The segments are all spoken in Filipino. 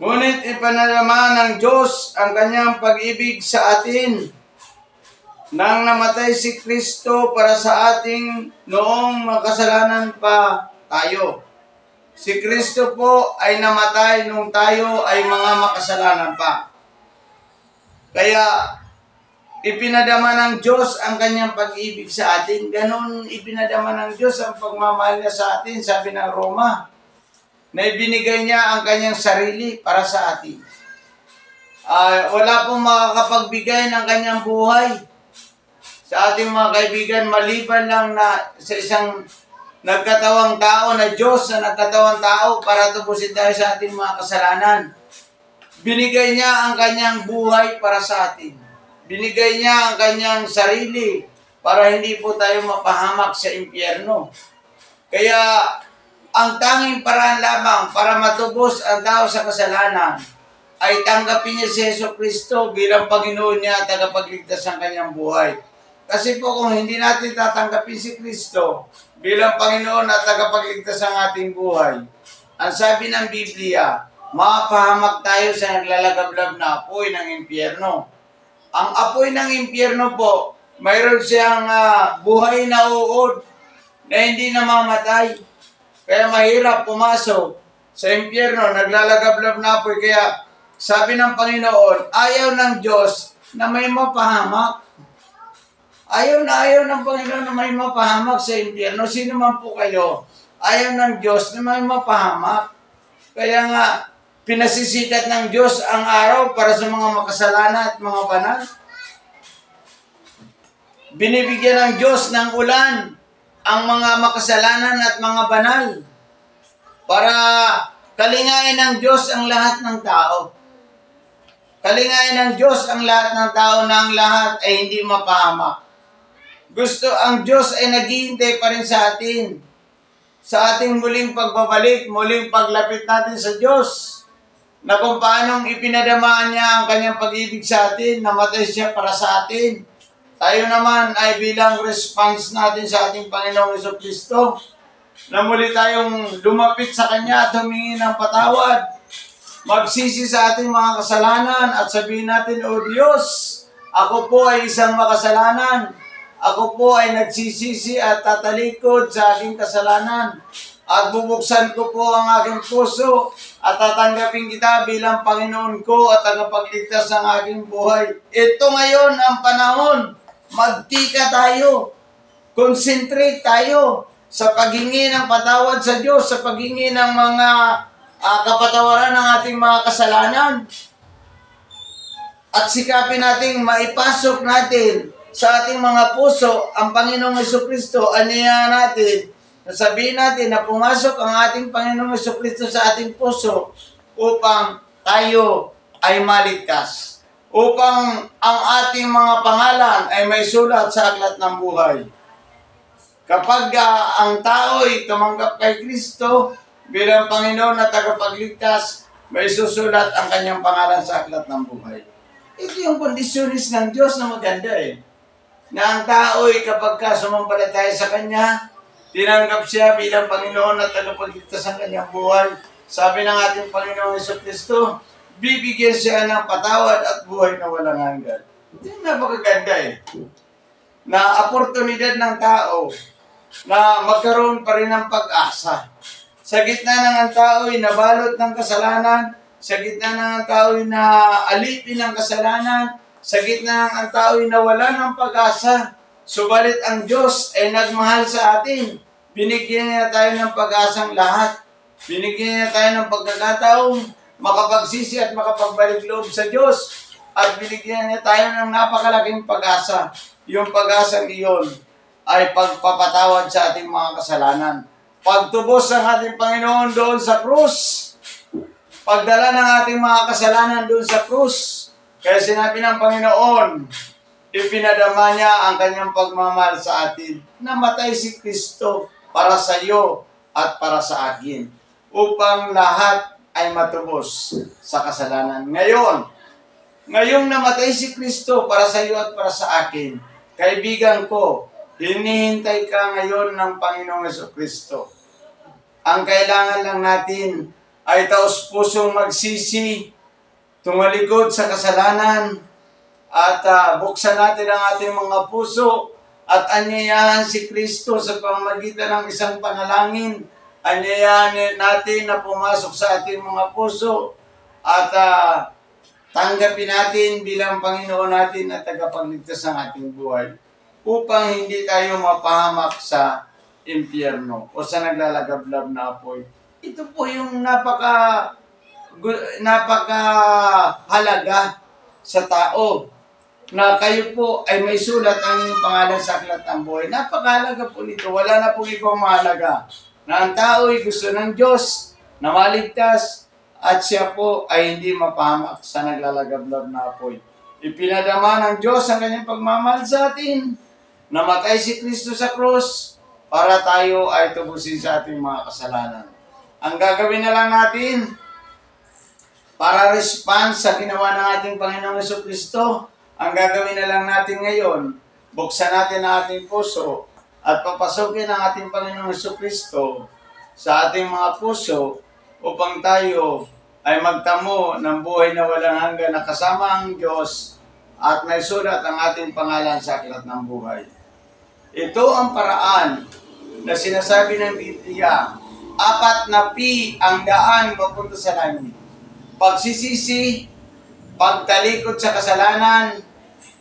Ngunit ipanalama ng Diyos ang kanyang pag-ibig sa atin nang namatay si Kristo para sa ating noong makasalanan pa tayo. Si Kristo po ay namatay nung tayo ay mga makasalanan pa. Kaya ipinadama ng Diyos ang kanyang pag-ibig sa atin. Ganon ipinadama ng Diyos ang pagmamahal niya sa atin, sabi ng Roma, na ibinigay niya ang kanyang sarili para sa atin. Wala pong makakapagbigay ng kanyang buhay sa ating mga kaibigan, maliban lang na sa isang nagkatawang tao na Diyos na nagkatawang tao para tubusin tayo sa ating mga kasalanan. Binigay niya ang kanyang buhay para sa atin. Binigay niya ang kanyang sarili para hindi po tayo mapahamak sa impyerno. Kaya ang tanging paraan lamang para matubos ang tao sa kasalanan ay tanggapin niya si Jesucristo bilang Panginoon niya at tagapagligtas ng kanyang buhay. Kasi po kung hindi natin tatanggapin si Kristo bilang Panginoon at tagapagligtas ng ating buhay, ang sabi ng Biblia, mapahamak tayo sa naglalagablab na apoy ng impyerno. Ang apoy ng impyerno po, mayroon siyang buhay na uod na hindi namamatay. Kaya mahirap pumasok sa impyerno, naglalagablab na apoy. Kaya sabi ng Panginoon, ayaw ng Diyos na may mapahamak. Ayaw ng Panginoon na may mapahamak sa impyerno. Sino man po kayo, ayaw ng Diyos na may mapahamak. Kaya nga, pinasisikat ng Diyos ang araw para sa mga makasalanan at mga banal. Binibigyan ng Diyos ng ulan ang mga makasalanan at mga banal para kalingain ng Diyos ang lahat ng tao. Kalingain ng Diyos ang lahat ng tao na ang lahat ay hindi mapahamak. Ang Diyos ay naghihintay pa rin sa atin. Sa ating muling pagbabalik, muling paglapit natin sa Diyos, na kung paanong ipinadamaan niya ang kanyang pag-ibig sa atin, namatay siya para sa atin. Tayo naman ay bilang response natin sa ating Panginoong Jesucristo, na muli tayong lumapit sa Kanya at humingi ng patawad, magsisi sa ating mga kasalanan at sabihin natin, O Diyos, ako po ay isang makasalanan. Ako po ay nagsisisi at tatalikod sa aking kasalanan at bubuksan ko po ang aking puso at tatanggapin kita bilang Panginoon ko at tagapagligtas ng aking buhay. Ito ngayon ang panahon. Magtika tayo. Concentrate tayo sa paghingi ng patawad sa Diyos, sa paghingi ng mga kapatawaran ng ating mga kasalanan. At sikapin natin maipasok natin sa ating mga puso ang Panginoong Jesucristo. Aniya natin, sabihin natin na pumasok ang ating Panginoong Jesucristo sa ating puso upang tayo ay maligtas. Upang ang ating mga pangalan ay may sulat sa aklat ng buhay. Kapag ang tao ay tumanggap kay Kristo bilang Panginoon at tagapagligtas, may susulat ang kanyang pangalan sa aklat ng buhay. Ito yung kondisyonis ng Diyos na maganda na ang tao ay kapag sumampalataya sa Kanya, tinanggap siya bilang Panginoon at tagapagligtas ng kanyang buhay. Sabi ng ating Panginoong Jesucristo, bibigyan siya ng patawad at buhay na walang hanggan. Ito yung napakaganda na oportunidad ng tao na magkaroon pa rin ng pag-asa. Sa gitna ng ang tao ay nabalot ng kasalanan, sa gitna ng ang tao ay naalipin ng kasalanan, sa gitna ng ang tao ay nawalan ng pag-asa, subalit ang Diyos ay nagmahal sa atin. Binigyan niya tayo ng pag-asang lahat. Binigyan niya tayo ng pagkakataong makapagsisi at makapagbalik loob sa Diyos. At binigyan niya tayo ng napakalaking pag-asa. Yung pag-asang iyon ay pagpapatawad sa ating mga kasalanan. Pagtubos ng ating Panginoon doon sa krus. Pagdala ng ating mga kasalanan doon sa krus. Kaya sinabi ng Panginoon, ipinadama niya ang kanyang pagmamahal sa atin. Namatay si Kristo para sa iyo at para sa akin, upang lahat ay matubos sa kasalanan. Ngayong namatay si Kristo para sa iyo at para sa akin, kaibigan ko, hinihintay ka ngayon ng Panginoong Jesucristo. Ang kailangan lang natin ay taos-pusong magsisi, tumalikod sa kasalanan, at buksan natin ang ating mga puso at anyayahan si Kristo sa pamamagitan ng isang panalangin. Anyayahan natin na pumasok sa ating mga puso at tanggapin natin bilang Panginoon natin at tagapagligtas ng ating buhay upang hindi tayo mapahamak sa impyerno o sa naglalagablab na apoy. Ito po yung napakahalaga sa tao na kayo po ay may sulat ang inyong pangalan sa aklat ng buhay. Napakahalaga po nito. Wala na pong ibang mahalaga na ang tao ay gusto ng Diyos na maligtas at siya po ay hindi mapahamak sa naglalagablab na apoy. Ipinadama ng Diyos ang kanyang pagmamahal sa atin. Namatay si Kristo sa krus para tayo ay tubusin sa ating mga kasalanan. Ang gagawin na lang natin para respond sa ginawa ng ating Panginoong Jesucristo, ang gagawin na lang natin ngayon, buksan natin ang ating puso at papasukin ang ating Panginoong Jesucristo sa ating mga puso upang tayo ay magtamo ng buhay na walang hanggan na kasama ang Diyos at may sulat ang ating pangalan sa aklat ng buhay. Ito ang paraan na sinasabi ng Biblia, 4 na P ang daan papunta sa langit. Pagsisisi, pagtalikod sa kasalanan,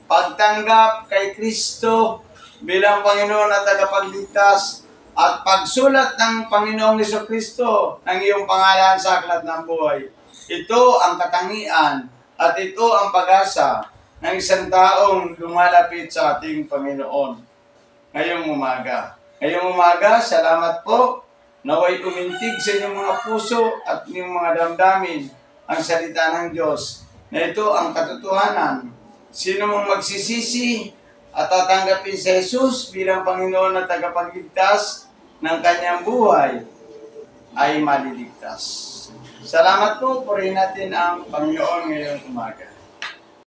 pagtanggap kay Kristo bilang Panginoon at tagapagligtas, at pagsulat ng Panginoong Jesucristo ng iyong pangalan sa aklat ng buhay. Ito ang katangian at ito ang pag-asa ng isang taong lumalapit sa ating Panginoon. Ngayong umaga. Ngayong umaga, salamat po. Naway umintig sa inyong mga puso at inyong mga damdamin ang salita ng Diyos na ito ang katotohanan. Sino mong magsisisi at tatanggapin si Jesus bilang Panginoon at tagapagligtas ng kanyang buhay ay maliligtas. Salamat po, purihin natin ang Panginoon ngayong umaga.